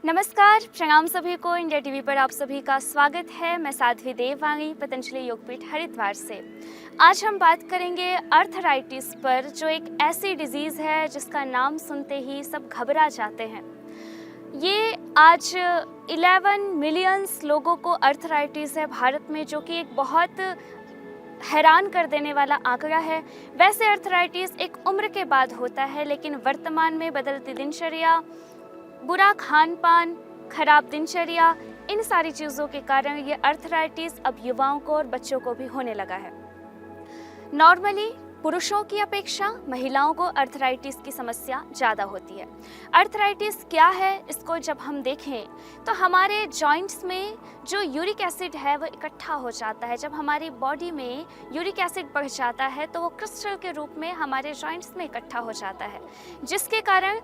नमस्कार, प्रणाम सभी को। इंडिया टीवी पर आप सभी का स्वागत है। मैं साध्वी देववाणी, पतंजलि योगपीठ हरिद्वार से। आज हम बात करेंगे अर्थराइटिस पर, जो एक ऐसी डिजीज़ है जिसका नाम सुनते ही सब घबरा जाते हैं। ये आज 11 मिलियंस लोगों को अर्थराइटिस है भारत में, जो कि एक बहुत हैरान कर देने वाला आंकड़ा है। वैसे अर्थराइटिस एक उम्र के बाद होता है, लेकिन वर्तमान में बदलती दिनचर्या, बुरा खान पान, खराब दिनचर्या, इन सारी चीज़ों के कारण ये अर्थराइटिस अब युवाओं को और बच्चों को भी होने लगा है। नॉर्मली पुरुषों की अपेक्षा महिलाओं को अर्थराइटिस की समस्या ज़्यादा होती है। अर्थराइटिस क्या है, इसको जब हम देखें तो हमारे जॉइंट्स में जो यूरिक एसिड है वो इकट्ठा हो जाता है। जब हमारी बॉडी में यूरिक एसिड बढ़ जाता है तो वो क्रिस्टल के रूप में हमारे जॉइंट्स में इकट्ठा हो जाता है, जिसके कारण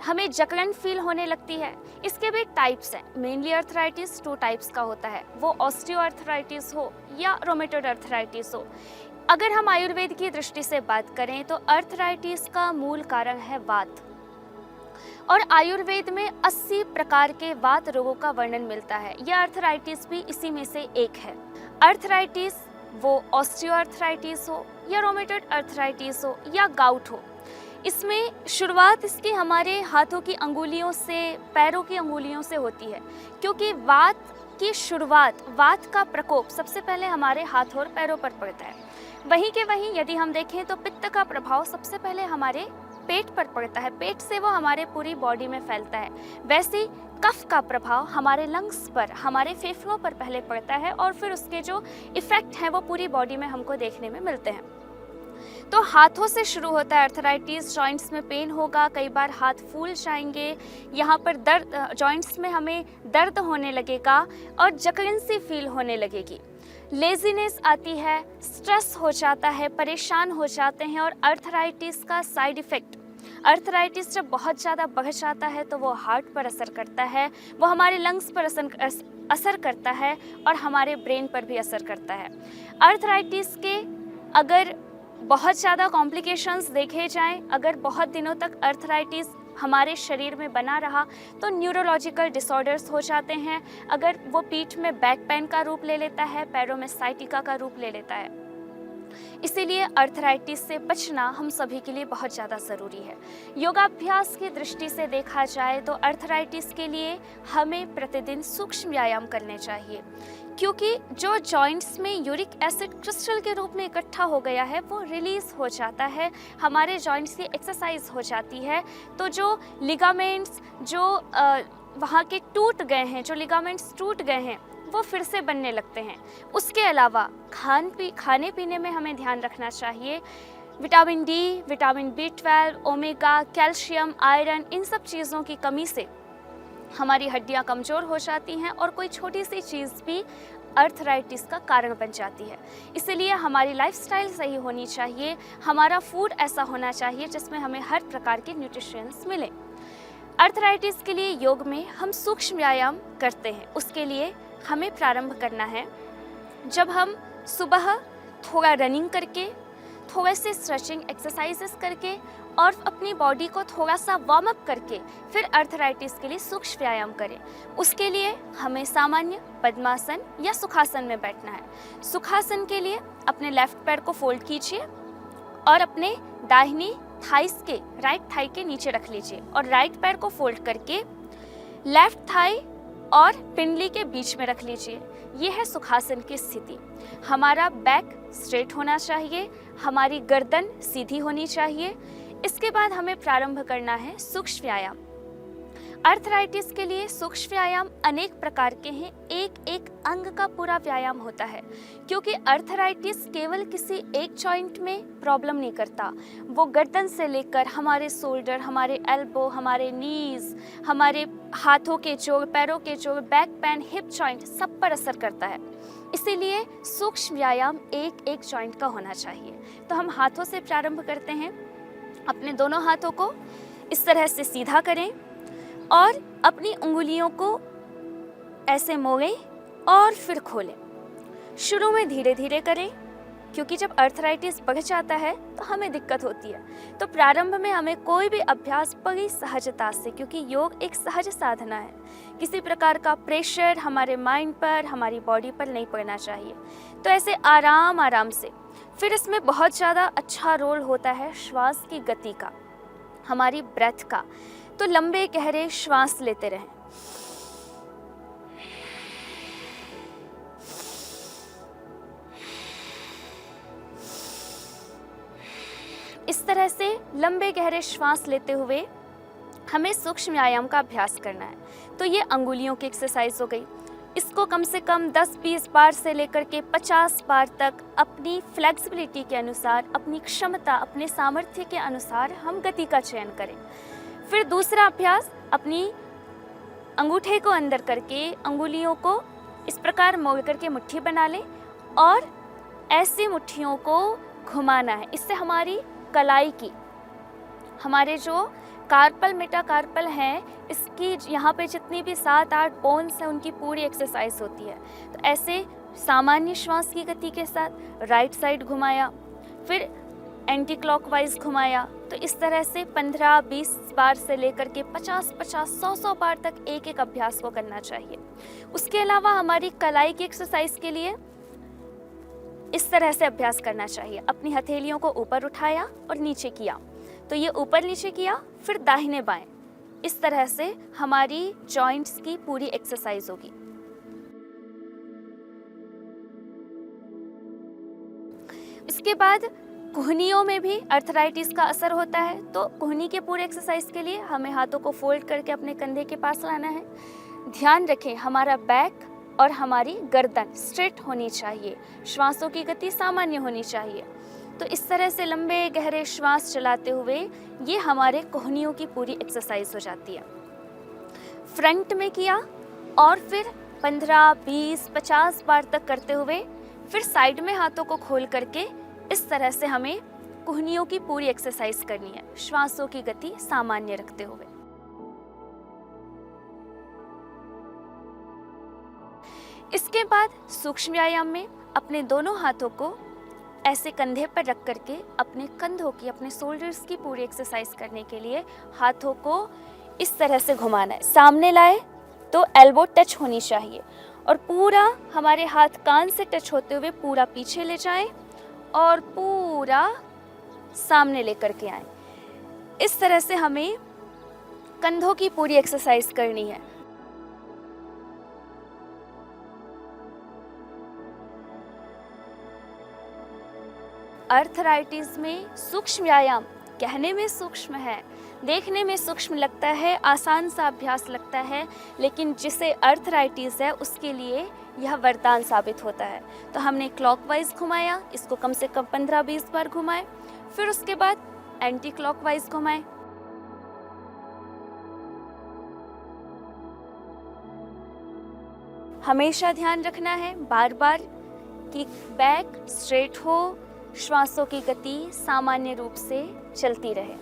हमें जकड़न फील होने लगती है। इसके भी टाइप्स हैं। मेनली अर्थराइटिस 2 टाइप्स का होता है, वो ऑस्टियोआर्थराइटिस हो या रोमेटॉइड अर्थराइटिस हो। अगर हम आयुर्वेद की दृष्टि से बात करें तो अर्थराइटिस का मूल कारण है वात, और आयुर्वेद में 80 प्रकार के वात रोगों का वर्णन मिलता है। यह अर्थराइटिस भी इसी में से एक है। अर्थराइटिस वो ऑस्टियोआर्थराइटिस हो या रोमेटॉइड अर्थराइटिस हो या गाउट हो, इसमें शुरुआत इसकी हमारे हाथों की अंगुलियों से, पैरों की अंगुलियों से होती है, क्योंकि वात की शुरुआत, वात का प्रकोप सबसे पहले हमारे हाथ और पैरों पर पड़ता है। वहीं के वहीं यदि हम देखें तो पित्त का प्रभाव सबसे पहले हमारे पेट पर पड़ता है, पेट से वो हमारे पूरी बॉडी में फैलता है। वैसे कफ का प्रभाव हमारे लंग्स पर, हमारे फेफड़ों पर पहले पड़ता है, और फिर उसके जो इफ़ेक्ट हैं वो पूरी बॉडी में हमको देखने में मिलते हैं। तो हाथों से शुरू होता है अर्थराइटिस। जॉइंट्स में पेन होगा, कई बार हाथ फूल जाएंगे, यहाँ पर दर्द, जॉइंट्स में हमें दर्द होने लगेगा और जकड़न सी फील होने लगेगी। लेजीनेस आती है, स्ट्रेस हो जाता है, परेशान हो जाते हैं। और अर्थराइटिस का साइड इफ़ेक्ट, अर्थराइटिस जब बहुत ज़्यादा बढ़ जाता है तो वो हार्ट पर असर करता है, वो हमारे लंग्स पर असर करता है और हमारे ब्रेन पर भी असर करता है। अर्थराइटिस के अगर बहुत ज़्यादा कॉम्प्लिकेशंस देखे जाएं, अगर बहुत दिनों तक अर्थराइटिस हमारे शरीर में बना रहा तो न्यूरोलॉजिकल डिसऑर्डर्स हो जाते हैं। अगर वो पीठ में बैक पेन का रूप ले लेता है, पैरों में साइटिका का रूप ले लेता है। इसीलिए अर्थराइटिस से बचना हम सभी के लिए बहुत ज़्यादा ज़रूरी है। योगाभ्यास की दृष्टि से देखा जाए तो अर्थराइटिस के लिए हमें प्रतिदिन सूक्ष्म व्यायाम करने चाहिए, क्योंकि जो जॉइंट्स में यूरिक एसिड क्रिस्टल के रूप में इकट्ठा हो गया है वो रिलीज़ हो जाता है, हमारे जॉइंट्स की एक्सरसाइज हो जाती है। तो जो लिगामेंट्स जो वहाँ के टूट गए हैं, जो लिगामेंट्स टूट गए हैं, वो फिर से बनने लगते हैं। उसके अलावा खाने पीने में हमें ध्यान रखना चाहिए। Vitamin D, vitamin B12, omega, calcium, iron, इन सब चीज़ों की कमी से हमारी हड्डियां कमज़ोर हो जाती हैं और कोई छोटी सी चीज़ भी अर्थराइटिस का कारण बन जाती है। इसलिए हमारी लाइफस्टाइल सही होनी चाहिए, हमारा फूड ऐसा होना चाहिए जिसमें हमें हर प्रकार के न्यूट्रिशंस मिले। अर्थराइटिस के लिए योग में हम सूक्ष्म व्यायाम करते हैं। उसके लिए हमें प्रारंभ करना है जब हम सुबह थोड़ा रनिंग करके, थोड़े से स्ट्रेचिंग एक्सरसाइजेस करके और अपनी बॉडी को थोड़ा सा वार्म अप करके फिर अर्थराइटिस के लिए सूक्ष्म व्यायाम करें। उसके लिए हमें सामान्य पद्मासन या सुखासन में बैठना है। सुखासन के लिए अपने लेफ्ट पैर को फोल्ड कीजिए और अपने दाहिनी थाइस के, राइट थाई के नीचे रख लीजिए, और राइट पैर को फोल्ड करके लेफ्ट थाई और पिंडली के बीच में रख लीजिए। ये है सुखासन की स्थिति। हमारा बैक स्ट्रेट होना चाहिए, हमारी गर्दन सीधी होनी चाहिए। इसके बाद हमें प्रारंभ करना है सूक्ष्म व्यायाम। अर्थराइटिस के लिए सूक्ष्म व्यायाम अनेक प्रकार के हैं, एक एक अंग का पूरा व्यायाम होता है, क्योंकि अर्थराइटिस केवल किसी एक जॉइंट में प्रॉब्लम नहीं करता, वो गर्दन से लेकर हमारे शोल्डर, हमारे एल्बो, हमारे नीज, हमारे हाथों के जोड़, पैरों के जोड़, बैक पेन, हिप जॉइंट, सब पर असर करता है। इसीलिए सूक्ष्म व्यायाम एक एक जॉइंट का होना चाहिए। तो हम हाथों से प्रारंभ करते हैं। अपने दोनों हाथों को इस तरह से सीधा करें और अपनी उंगलियों को ऐसे मोड़ें और फिर खोलें। शुरू में धीरे धीरे करें, क्योंकि जब अर्थराइटिस बढ़ जाता है तो हमें दिक्कत होती है। तो प्रारंभ में हमें कोई भी अभ्यास बड़ी सहजता से, क्योंकि योग एक सहज साधना है, किसी प्रकार का प्रेशर हमारे माइंड पर, हमारी बॉडी पर नहीं पड़ना चाहिए। तो ऐसे आराम आराम से। फिर इसमें बहुत ज़्यादा अच्छा रोल होता है श्वास की गति का, हमारी ब्रेथ का। तो लंबे गहरे श्वास लेते रहें। इस तरह से लंबे गहरे श्वास लेते हुए हमें सूक्ष्म व्यायाम का अभ्यास करना है। तो ये अंगुलियों की एक्सरसाइज हो गई। इसको कम से कम 10-20 बार से लेकर के 50 बार तक अपनी फ्लेक्सिबिलिटी के अनुसार, अपनी क्षमता, अपने सामर्थ्य के अनुसार हम गति का चयन करें। फिर दूसरा अभ्यास, अपनी अंगूठे को अंदर करके अंगुलियों को इस प्रकार मोड़ करके मुट्ठी बना लें और ऐसी मुट्ठियों को घुमाना है। इससे हमारी कलाई की, हमारे जो कार्पल मेटाकार्पल हैं, इसकी यहाँ पे जितनी भी 7-8 बोन्स हैं उनकी पूरी एक्सरसाइज होती है। तो ऐसे सामान्य श्वास की गति के साथ राइट साइड घुमाया, फिर एंटी क्लॉकवाइज घुमाया। तो इस तरह से 15-20 बार से लेकर के 50-50, 100-100 बार तक एक एक अभ्यास को करना चाहिए। उसके अलावा हमारी कलाई की एक्सरसाइज के लिए इस तरह से अभ्यास करना चाहिए। अपनी हथेलियों को ऊपर उठाया और नीचे किया, तो ये ऊपर नीचे किया, फिर दाहिने बाएं। इस तरह से हमारी जॉइंट्स की पूरी एक्सरसाइज होगी। इसके बाद कोहनियों में भी अर्थराइटिस का असर होता है। तो कोहनी के पूरे एक्सरसाइज के लिए हमें हाथों को फोल्ड करके अपने कंधे के पास लाना है। ध्यान रखें हमारा बैक और हमारी गर्दन स्ट्रेट होनी चाहिए, श्वासों की गति सामान्य होनी चाहिए। तो इस तरह से लंबे गहरे श्वास चलाते हुए ये हमारे कोहनियों की पूरी एक्सरसाइज हो जाती है। फ्रंट में किया और फिर 15, 20, 50 बार तक करते हुए फिर साइड में हाथों को खोल करके इस तरह से हमें कोहनियों की पूरी एक्सरसाइज करनी है, श्वासों की गति सामान्य रखते हुए। इसके बाद सूक्ष्म व्यायाम में अपने दोनों हाथों को ऐसे कंधे पर रख करके अपने कंधों की, अपने शोल्डर्स की पूरी एक्सरसाइज करने के लिए हाथों को इस तरह से घुमाना है। सामने लाए तो एल्बो टच होनी चाहिए और पूरा हमारे हाथ कान से टच होते हुए पूरा पीछे ले जाएं और पूरा सामने लेकर के आएं। इस तरह से हमें कंधों की पूरी एक्सरसाइज करनी है। अर्थराइटिस में सूक्ष्म व्यायाम कहने में सूक्ष्म है, देखने में सूक्ष्म लगता है, आसान सा अभ्यास लगता है, लेकिन जिसे अर्थराइटिस है उसके लिए यह वरदान साबित होता है। तो हमने क्लॉकवाइज घुमाया, इसको कम से कम 15-20 बार घुमाए, फिर उसके बाद एंटी क्लॉकवाइज घुमाए। हमेशा ध्यान रखना है बार बार कि बैक स्ट्रेट हो, श्वासों की गति सामान्य रूप से चलती रहे।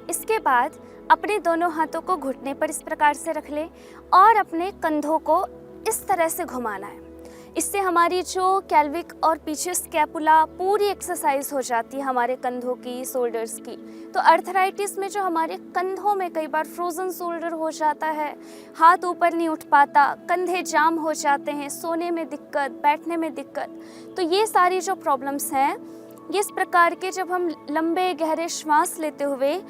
इसके बाद अपने दोनों हाथों को घुटने पर इस प्रकार से रख लें और अपने कंधों को इस तरह से घुमाना है। इससे हमारी जो कैल्विक और पीछे स्कैपुला पूरी एक्सरसाइज हो जाती है, हमारे कंधों की, शोल्डर्स की। तो अर्थराइटिस में जो हमारे कंधों में कई बार फ्रोजन शोल्डर हो जाता है, हाथ ऊपर नहीं उठ पाता, कंधे जाम हो जाते हैं, सोने में दिक्कत, बैठने में दिक्कत, तो ये सारी जो प्रॉब्लम्स हैं, ये इस प्रकार के जब हम लंबे गहरे श्वास लेते हुए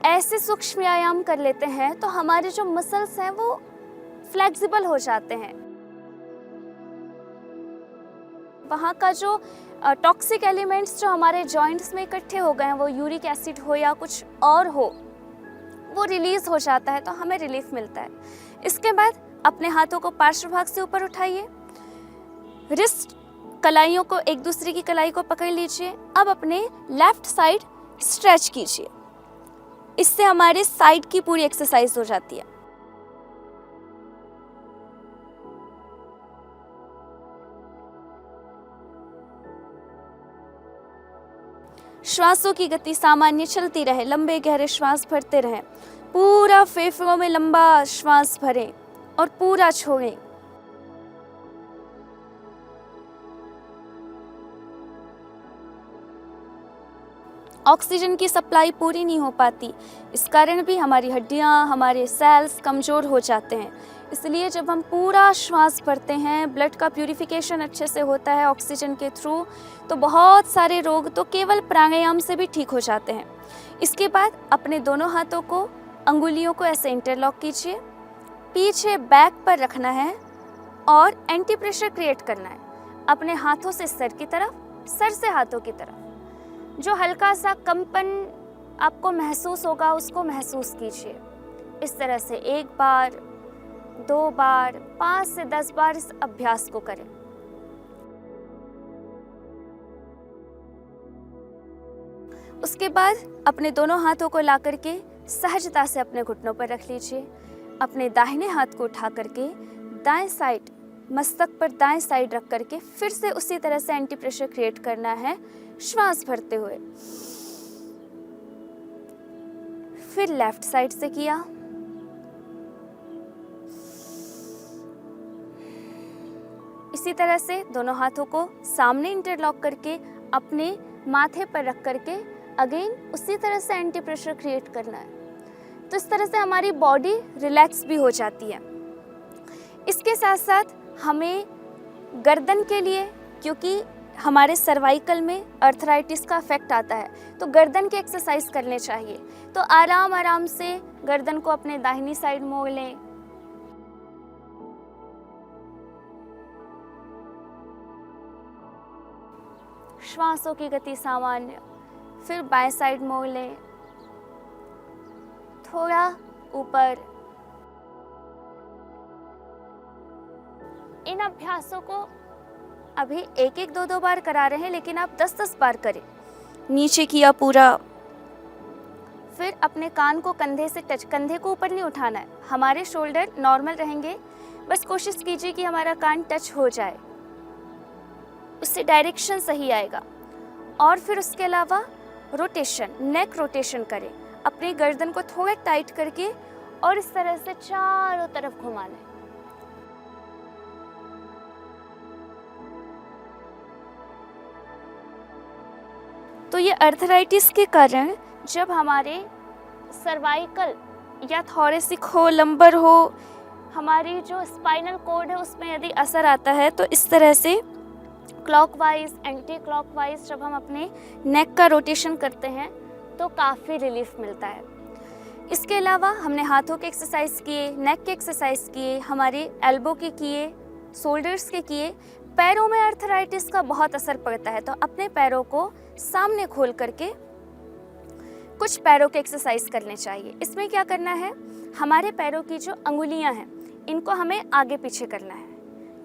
ऐसे सूक्ष्म व्यायाम कर लेते हैं तो हमारे जो मसल्स हैं वो फ्लेक्सिबल हो जाते हैं। वहाँ का जो टॉक्सिक एलिमेंट्स जो हमारे जॉइंट्स में इकट्ठे हो गए हैं, वो यूरिक एसिड हो या कुछ और हो, वो रिलीज हो जाता है, तो हमें रिलीफ मिलता है। इसके बाद अपने हाथों को पार्श्व भाग से ऊपर उठाइए, रिस्ट कलाइयों को, एक दूसरे की कलाई को पकड़ लीजिए। अब अपने लेफ्ट साइड स्ट्रेच कीजिए, इससे हमारे साइड की पूरी एक्सरसाइज हो जाती है। श्वासों की गति सामान्य चलती रहे, लंबे गहरे श्वास भरते रहें, पूरा फेफड़ों में लंबा श्वास भरें और पूरा छोड़ें। ऑक्सीजन की सप्लाई पूरी नहीं हो पाती। इस कारण भी हमारी हड्डियाँ, हमारे सेल्स कमज़ोर हो जाते हैं। इसलिए जब हम पूरा श्वास भरते हैं, ब्लड का प्यूरिफिकेशन अच्छे से होता है ऑक्सीजन के थ्रू, तो बहुत सारे रोग तो केवल प्राणायाम से भी ठीक हो जाते हैं। इसके बाद अपने दोनों हाथों को, अंगुलियों को ऐसे इंटरलॉक कीजिए, पीछे बैक पर रखना है और एंटी प्रेशर क्रिएट करना है अपने हाथों से सर की तरफ, सर से हाथों की तरफ। जो हल्का सा कंपन आपको महसूस होगा उसको महसूस कीजिए। इस तरह से 1 बार, 2 बार, 5 से 10 बार इस अभ्यास को करें। उसके बाद अपने दोनों हाथों को ला करके सहजता से अपने घुटनों पर रख लीजिए। अपने दाहिने हाथ को उठा करके दाएं साइड, मस्तक पर दाएं साइड रख करके फिर से उसी तरह से एंटी प्रेशर क्रिएट करना है श्वास भरते हुए। फिर लेफ्ट साइड से किया, इसी तरह से दोनों हाथों को सामने इंटरलॉक करके अपने माथे पर रख करके अगेन उसी तरह से एंटी प्रेशर क्रिएट करना है। तो इस तरह से हमारी बॉडी रिलैक्स भी हो जाती है। इसके साथ साथ हमें गर्दन के लिए, क्योंकि हमारे सर्वाइकल में अर्थराइटिस का इफेक्ट आता है, तो गर्दन के एक्सरसाइज करने चाहिए। तो आराम आराम से गर्दन को अपने दाहिनी साइड मोड़ लें। श्वासों की गति सामान्य, फिर बाएं साइड मोड़ लें, थोड़ा ऊपर। इन अभ्यासों को अभी 1-1, 2-2 बार करा रहे हैं, लेकिन आप 10-10 बार करें। नीचे किया पूरा, फिर अपने कान को कंधे से टच, कंधे को ऊपर नहीं उठाना है, हमारे शोल्डर नॉर्मल रहेंगे, बस कोशिश कीजिए कि हमारा कान टच हो जाए, उससे डायरेक्शन सही आएगा। और फिर उसके अलावा रोटेशन, नेक रोटेशन करें, अपनी गर्दन को थोड़ा टाइट करके और इस तरह से चारों तरफ घुमा लें। तो ये अर्थराइटिस के कारण जब हमारे सर्वाइकल या थोरेसिक हो, लंबर हो, हमारी जो स्पाइनल कॉर्ड है उसमें यदि असर आता है, तो इस तरह से क्लॉकवाइज, एंटी क्लॉकवाइज जब हम अपने नेक का रोटेशन करते हैं तो काफ़ी रिलीफ मिलता है। इसके अलावा हमने हाथों के एक्सरसाइज किए, नेक के एक्सरसाइज किए, हमारे एल्बो के किए, शोल्डर्स के किए। पैरों में अर्थराइटिस का बहुत असर पड़ता है, तो अपने पैरों को सामने खोल करके कुछ पैरों के एक्सरसाइज करने चाहिए। इसमें क्या करना है, हमारे पैरों की जो अंगुलियां हैं इनको हमें आगे पीछे करना है।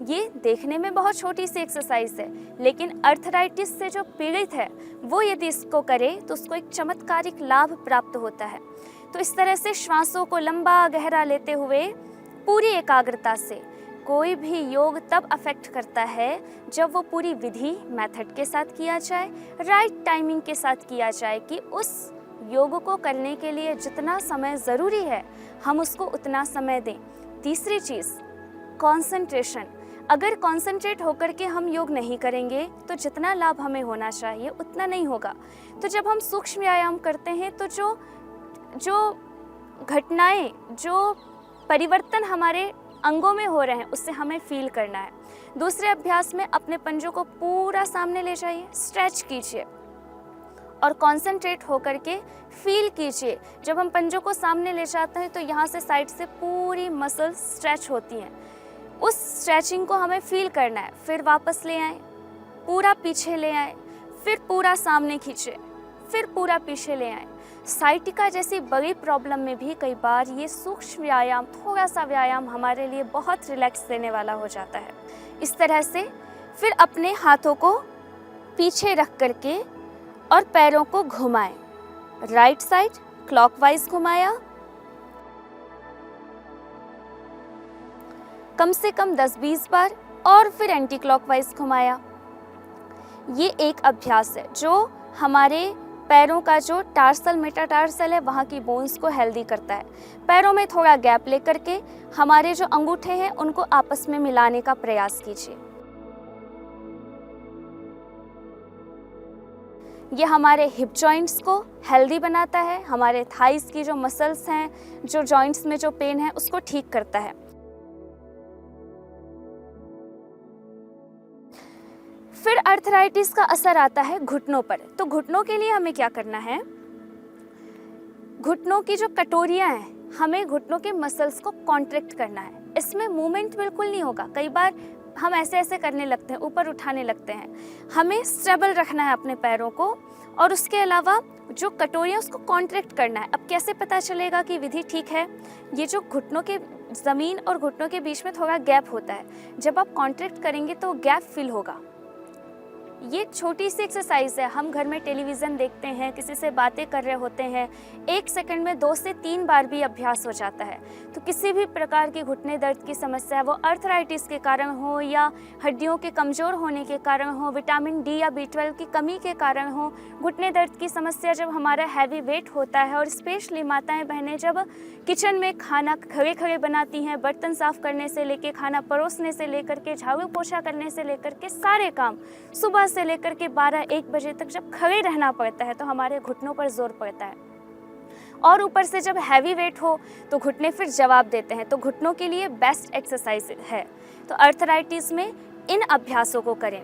ये देखने में बहुत छोटी सी एक्सरसाइज है, लेकिन अर्थराइटिस से जो पीड़ित है वो यदि इसको करे तो उसको एक चमत्कारिक लाभ प्राप्त होता है। तो इस तरह से श्वासों को लंबा गहरा लेते हुए पूरी एकाग्रता से, कोई भी योग तब अफेक्ट करता है जब वो पूरी विधि, मेथड के साथ किया जाए, राइट टाइमिंग के साथ किया जाए, कि उस योग को करने के लिए जितना समय ज़रूरी है हम उसको उतना समय दें। तीसरी चीज़, कंसंट्रेशन। अगर कंसंट्रेट होकर के हम योग नहीं करेंगे तो जितना लाभ हमें होना चाहिए उतना नहीं होगा। तो जब हम सूक्ष्म व्यायाम करते हैं तो जो घटनाएं, जो परिवर्तन हमारे अंगों में हो रहे हैं उससे हमें फील करना है। दूसरे अभ्यास में अपने पंजों को पूरा सामने ले जाइए, स्ट्रेच कीजिए और कंसंट्रेट होकर के फील कीजिए। जब हम पंजों को सामने ले जाते हैं तो यहाँ से साइड से पूरी मसल स्ट्रेच होती हैं, उस स्ट्रेचिंग को हमें फील करना है। फिर वापस ले आए, पूरा पीछे ले आए, फिर पूरा सामने खींचे, फिर पूरा पीछे ले आए। साइटिका जैसी बड़ी प्रॉब्लम में भी कई बार ये सूक्ष्म व्यायाम, थोड़ा सा व्यायाम हमारे लिए बहुत रिलैक्स देने वाला हो जाता है। इस तरह से फिर अपने हाथों को पीछे रख करके और पैरों को घुमाएं। राइट साइड क्लॉकवाइज घुमाया, कम से कम 10-20 बार, और फिर एंटी क्लॉकवाइज घुमाया। ये एक अभ्यास है जो हमारे पैरों का जो टार्सल मेटाटार्सल है वहाँ की बोन्स को हेल्दी करता है। पैरों में थोड़ा गैप लेकर के हमारे जो अंगूठे हैं उनको आपस में मिलाने का प्रयास कीजिए। ये हमारे हिप जॉइंट्स को हेल्दी बनाता है, हमारे थाइस की जो मसल्स हैं, जो जॉइंट्स में जो पेन है उसको ठीक करता है। फिर अर्थराइटिस का असर आता है घुटनों पर। तो घुटनों के लिए हमें क्या करना है, घुटनों की जो कटोरियां हैं, हमें घुटनों के मसल्स को कॉन्ट्रैक्ट करना है। इसमें मूवमेंट बिल्कुल नहीं होगा, कई बार हम ऐसे ऐसे करने लगते हैं, ऊपर उठाने लगते हैं। हमें स्टेबल रखना है अपने पैरों को, और उसके अलावा जो कटोरियां उसको कॉन्ट्रैक्ट करना है। अब कैसे पता चलेगा कि विधि ठीक है? ये जो घुटनों के ज़मीन और घुटनों के बीच में थोड़ा गैप होता है, जब आप कॉन्ट्रैक्ट करेंगे तो गैप फिल होगा। ये छोटी सी एक्सरसाइज है। हम घर में टेलीविज़न देखते हैं, किसी से बातें कर रहे होते हैं, 1 सेकंड में 2 से 3 बार भी अभ्यास हो जाता है। तो किसी भी प्रकार की घुटने दर्द की समस्या, वो अर्थराइटिस के कारण हो या हड्डियों के कमज़ोर होने के कारण हो, विटामिन डी या B12 की कमी के कारण हो, घुटने दर्द की समस्या जब हमारा हैवी वेट होता है, और स्पेशली माताएं बहनें जब किचन में खाना खड़े खड़े बनाती हैं, बर्तन साफ़ करने से लेकर खाना परोसने से लेकर के झाड़ू पोछा करने से लेकर के सारे काम सुबह से लेकर के 12-1 बजे तक जब खड़े रहना पड़ता है, तो हमारे घुटनों पर जोर पड़ता है। और ऊपर से जब हैवी वेट हो तो घुटने फिर जवाब देते हैं। तो घुटनों के लिए बेस्ट एक्सरसाइज है। तो अर्थराइटिस में इन अभ्यासों को करें।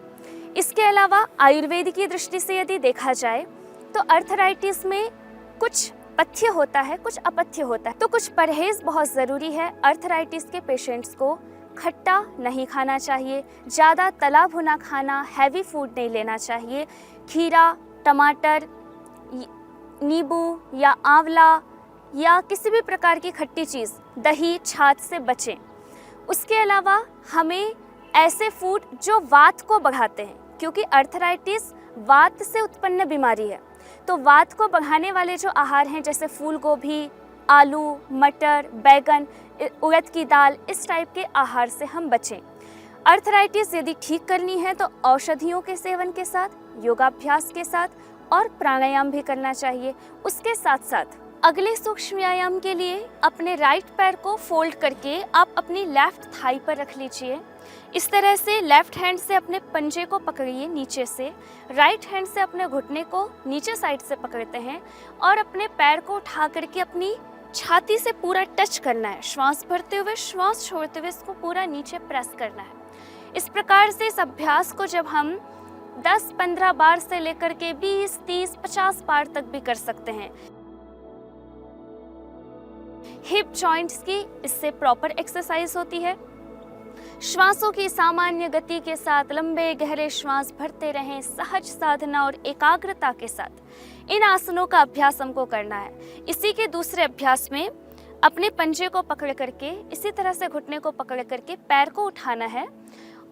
इसके अलावा आयुर्वेद की दृष्टि से यदि देखा जाए तो अर्थराइटिस में कुछ पथ्य होता है, कुछ अपथ्य होता है। तो कुछ परहेज बहुत ज़रूरी है। अर्थराइटिस के पेशेंट्स को खट्टा नहीं खाना चाहिए, ज़्यादा तला भुना खाना, हैवी फूड नहीं लेना चाहिए, खीरा, टमाटर, नींबू या आंवला या किसी भी प्रकार की खट्टी चीज़, दही, छाछ से बचें। उसके अलावा हमें ऐसे फूड जो वात को बढ़ाते हैं, क्योंकि अर्थराइटिस वात से उत्पन्न बीमारी है, तो वात को बढ़ाने वाले जो आहार हैं जैसे फूल गोभी, आलू, मटर, बैगन, उड़द की दाल, इस टाइप के आहार से हम बचें। अर्थराइटिस यदि ठीक करनी है तो औषधियों के सेवन के साथ, योगाभ्यास के साथ और प्राणायाम भी करना चाहिए। उसके साथ साथ अगले सूक्ष्म व्यायाम के लिए अपने राइट पैर को फोल्ड करके आप अपनी लेफ्ट थाई पर रख लीजिए। इस तरह से लेफ्ट हैंड से अपने पंजे को पकड़िए नीचे से, राइट हैंड से अपने घुटने को नीचे साइड से पकड़ते हैं और अपने पैर को उठा करके अपनी छाती से पूरा टच करना है। श्वास भरते हुए, श्वास छोड़ते हुए इसको पूरा नीचे प्रेस करना है। इस प्रकार से इस अभ्यास को जब हम 10-15 बार से लेकर के 20, 30, 50 बार तक भी कर सकते हैं। हिप जॉइंट्स की इससे प्रॉपर एक्सरसाइज होती है। श्वासों की सामान्य गति के साथ लंबे गहरे श्वास भरते रहें, सहज साधना और एकाग्रता के साथ इन आसनों का अभ्यास हमको करना है। इसी के दूसरे अभ्यास में अपने पंजे को पकड़ करके इसी तरह से घुटने को पकड़ करके पैर को उठाना है,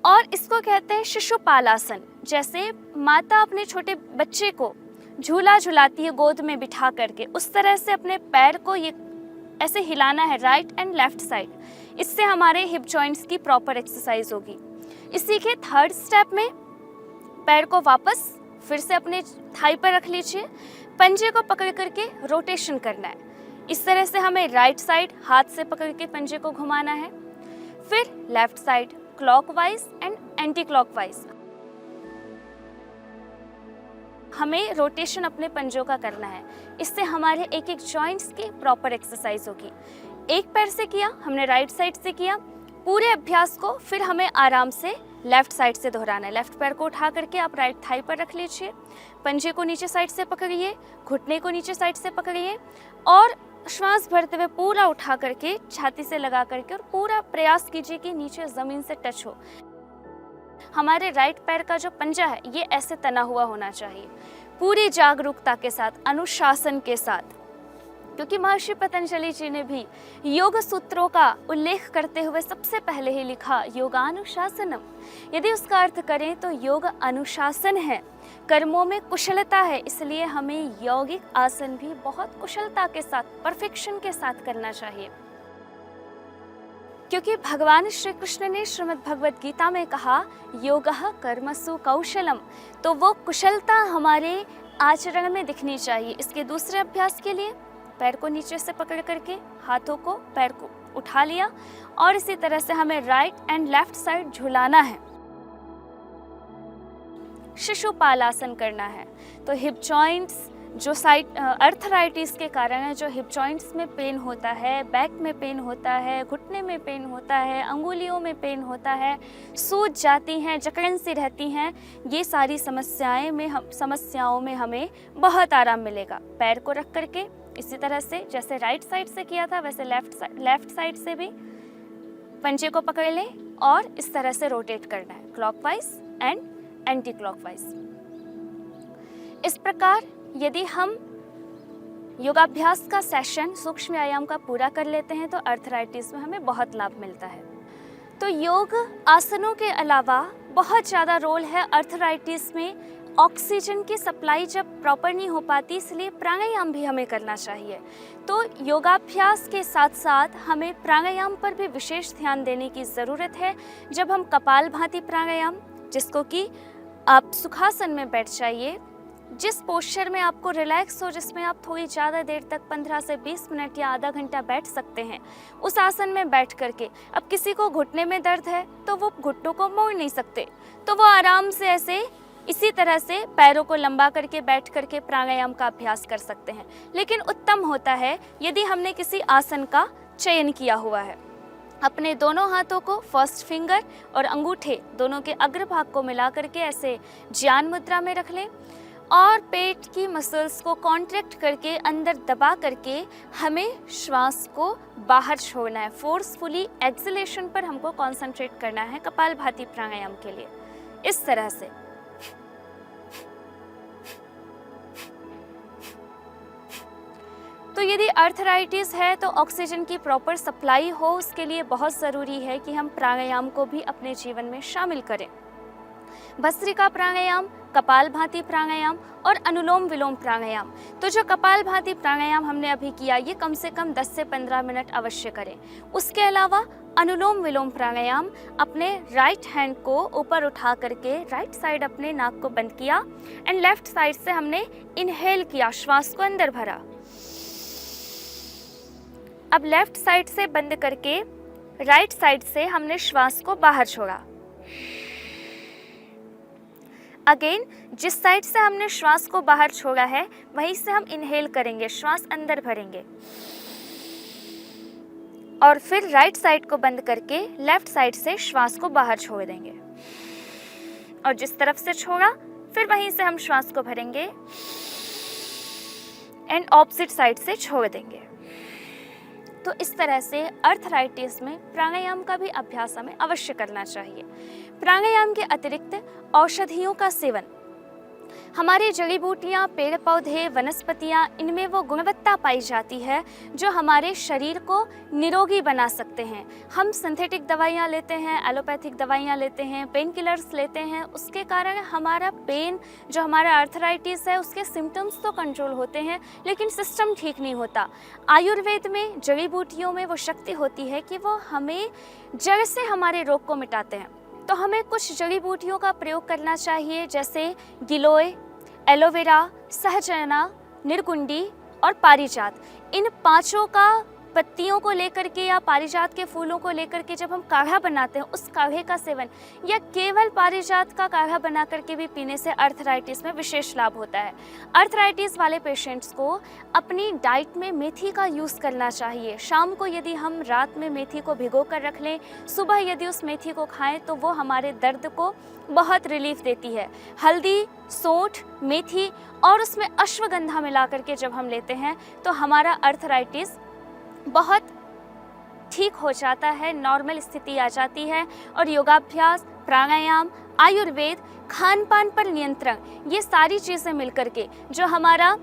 और इसको कहते हैं शिशुपालासन। जैसे माता अपने छोटे बच्चे को झूला झुलाती है गोद में बिठा करके, उस तरह से अपने पैर को ये ऐसे हिलाना है, राइट एंड लेफ्ट साइड। इससे हमारे हिप जॉइंट्स की प्रॉपर एक्सरसाइज होगी। इसी के थर्ड स्टेप में पैर को वापस फिर से अपने थाई पर रख लीजिए, पंजे को पकड़ करके रोटेशन करना है। इस तरह से हमें राइट साइड हाथ से पकड़ के पंजे को घुमाना है, फिर left side clockwise and anti clockwise हमें रोटेशन अपने पंजों का करना है। इससे हमारे एक एक जॉइंट्स की प्रॉपर एक्सरसाइज होगी। एक पैर से किया हमने, राइट साइड से किया, पूरे अभ्यास को फिर हमें आराम से लेफ्ट साइड से दोहराना है। लेफ्ट पैर को उठा करके आप राइट थाई पर रख लीजिए, पंजे को नीचे साइड से पकड़िए, घुटने को नीचे साइड से पकड़िए और श्वास भरते हुए पूरा उठा करके छाती से लगा करके और पूरा प्रयास कीजिए कि नीचे ज़मीन से टच हो। हमारे राइट पैर का जो पंजा है ये ऐसे तना हुआ होना चाहिए, पूरी जागरूकता के साथ, अनुशासन के साथ, क्योंकि महर्षि पतंजलि जी ने भी योग सूत्रों का उल्लेख करते हुए सबसे पहले ही लिखा योगानुशासनम। यदि उसका अर्थ करें तो योग अनुशासन है, कर्मों में कुशलता है, इसलिए हमें यौगिक आसन भी बहुत कुशलता के साथ, परफेक्शन के साथ करना चाहिए। क्योंकि भगवान श्री कृष्ण ने श्रीमद् भगवद गीता में कहा योगः कर्मसु कौशलम, तो वो कुशलता हमारे आचरण में दिखनी चाहिए। इसके दूसरे अभ्यास के लिए पैर को नीचे से पकड़ करके हाथों को, पैर को उठा लिया और इसी तरह से हमें राइट एंड लेफ्ट साइड झुलाना है। शिशुपाल आसन करना है। तो हिप जॉइंट्स जो अर्थराइटिस के कारण है, जो हिप जॉइंट्स में पेन होता है, बैक में पेन होता है, घुटने में पेन होता है, अंगुलियों में पेन होता है, सूज जाती हैं, जकड़न सी रहती हैं, ये सारी समस्याओं में हमें बहुत आराम मिलेगा। पैर को रख करके इसी तरह से जैसे राइट साइड से किया था वैसे लेफ्ट साइड से भी पंजे को पकड़ लें और इस तरह से रोटेट करना है, क्लॉकवाइज एंड एंटी क्लॉकवाइज। इस प्रकार यदि हम योगाभ्यास का सेशन सूक्ष्म व्यायाम का पूरा कर लेते हैं तो अर्थराइटिस में हमें बहुत लाभ मिलता है। तो योग आसनों के अलावा बहुत ज़्यादा रोल है अर्थराइटिस में। ऑक्सीजन की सप्लाई जब प्रॉपर नहीं हो पाती, इसलिए प्राणायाम भी हमें करना चाहिए। तो योगाभ्यास के साथ साथ हमें प्राणायाम पर भी विशेष ध्यान देने की ज़रूरत है। जब हम कपालभाति प्राणायाम, जिसको कि आप सुखासन में बैठ जाइए, जिस पोस्चर में आपको रिलैक्स हो, जिसमें आप थोड़ी ज़्यादा देर तक 15 से 20 मिनट या आधा घंटा बैठ सकते हैं, उस आसन में बैठ करके, अब किसी को घुटने में दर्द है तो वो घुटनों को मोड़ नहीं सकते, तो वो आराम से ऐसे इसी तरह से पैरों को लंबा करके बैठ करके प्राणायाम का अभ्यास कर सकते हैं। लेकिन उत्तम होता है यदि हमने किसी आसन का चयन किया हुआ है। अपने दोनों हाथों को फर्स्ट फिंगर और अंगूठे दोनों के अग्रभाग को मिला करके ऐसे ज्ञान मुद्रा में रख लें और पेट की मसल्स को कॉन्ट्रैक्ट करके अंदर दबा करके हमें श्वास को बाहर छोड़ना है। फोर्सफुली एक्सलेशन पर हमको कंसंट्रेट करना है कपालभाति प्राणायाम के लिए, इस तरह से। तो यदि अर्थराइटिस है तो ऑक्सीजन की प्रॉपर सप्लाई हो, उसके लिए बहुत ज़रूरी है कि हम प्राणायाम को भी अपने जीवन में शामिल करें। भस्त्रिका प्राणायाम, कपालभाति प्राणायाम और अनुलोम विलोम प्राणायाम। तो जो कपालभाति प्राणायाम हमने अभी किया, ये कम से कम 10 से 15 मिनट अवश्य करें। उसके अलावा अनुलोम विलोम प्राणायाम, अपने राइट हैंड को ऊपर उठा करके राइट साइड अपने नाक को बंद किया एंड लेफ्ट साइड से हमने इनहेल किया, श्वास को अंदर भरा। अब लेफ्ट साइड से बंद करके राइट साइड से हमने श्वास को बाहर छोड़ा। अगेन जिस साइड से हमने श्वास को बाहर छोड़ा है वहीं से हम इनहेल करेंगे, श्वास अंदर भरेंगे और फिर राइट साइड को बंद करके लेफ्ट साइड से श्वास को बाहर छोड़ देंगे और जिस तरफ से छोड़ा फिर वहीं से हम श्वास को भरेंगे एंड ऑपोजिट साइड से छोड़ देंगे। तो इस तरह से अर्थराइटिस में प्राणायाम का भी अभ्यास हमें अवश्य करना चाहिए। प्राणायाम के अतिरिक्त औषधियों का सेवन, हमारी जड़ी बूटियाँ, पेड़ पौधे, वनस्पतियाँ, इनमें वो गुणवत्ता पाई जाती है जो हमारे शरीर को निरोगी बना सकते हैं। हम सिंथेटिक दवाइयाँ लेते हैं, एलोपैथिक दवाइयाँ लेते हैं, पेन किलर्स लेते हैं, उसके कारण हमारा पेन, जो हमारा अर्थराइटिस है, उसके सिम्टम्स तो कंट्रोल होते हैं लेकिन सिस्टम ठीक नहीं होता। आयुर्वेद में जड़ी बूटियों में वो शक्ति होती है कि वो हमें जड़ से हमारे रोग को मिटाते हैं। तो हमें कुछ जड़ी बूटियों का प्रयोग करना चाहिए, जैसे गिलोय, एलोवेरा, सहजनना, निर्गुंडी और पारिजात। इन पांचों का पत्तियों को लेकर के या पारिजात के फूलों को लेकर के जब हम काढ़ा बनाते हैं, उस काढ़े का सेवन या केवल पारिजात का काढ़ा बना करके भी पीने से अर्थराइटिस में विशेष लाभ होता है। अर्थराइटिस वाले पेशेंट्स को अपनी डाइट में मेथी का यूज़ करना चाहिए। शाम को यदि हम रात में मेथी को भिगो कर रख लें, सुबह यदि उस मेथी को खाएं तो वो हमारे दर्द को बहुत रिलीफ देती है। हल्दी, सौंठ, मेथी और उसमें अश्वगंधा मिला करके जब हम लेते हैं तो हमारा अर्थराइटिस बहुत ठीक हो जाता है, नॉर्मल स्थिति आ जाती है। और योगाभ्यास, प्राणायाम, आयुर्वेद, खान पान पर नियंत्रण, ये सारी चीज़ें मिलकर के जो हमारा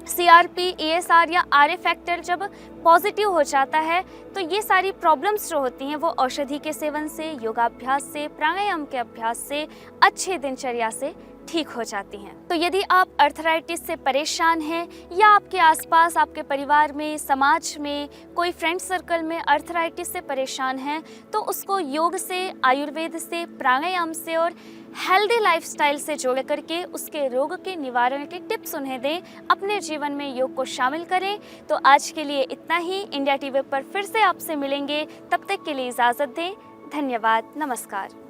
CRP, ESR या RA फैक्टर जब पॉजिटिव हो जाता है तो ये सारी प्रॉब्लम्स जो होती हैं वो औषधि के सेवन से, योगाभ्यास से, प्राणायाम के अभ्यास से, अच्छे दिनचर्या से ठीक हो जाती हैं। तो यदि आप अर्थराइटिस से परेशान हैं या आपके आसपास, आपके परिवार में, समाज में कोई फ्रेंड सर्कल में अर्थराइटिस से परेशान हैं तो उसको योग से, आयुर्वेद से, प्राणायाम से और हेल्दी लाइफस्टाइल से जोड़ करके उसके रोग के निवारण के टिप्स उन्हें दें, अपने जीवन में योग को शामिल करें। तो आज के लिए इतना ही। इंडिया टीवी पर फिर से आपसे मिलेंगे, तब तक के लिए इजाज़त दें। धन्यवाद, नमस्कार।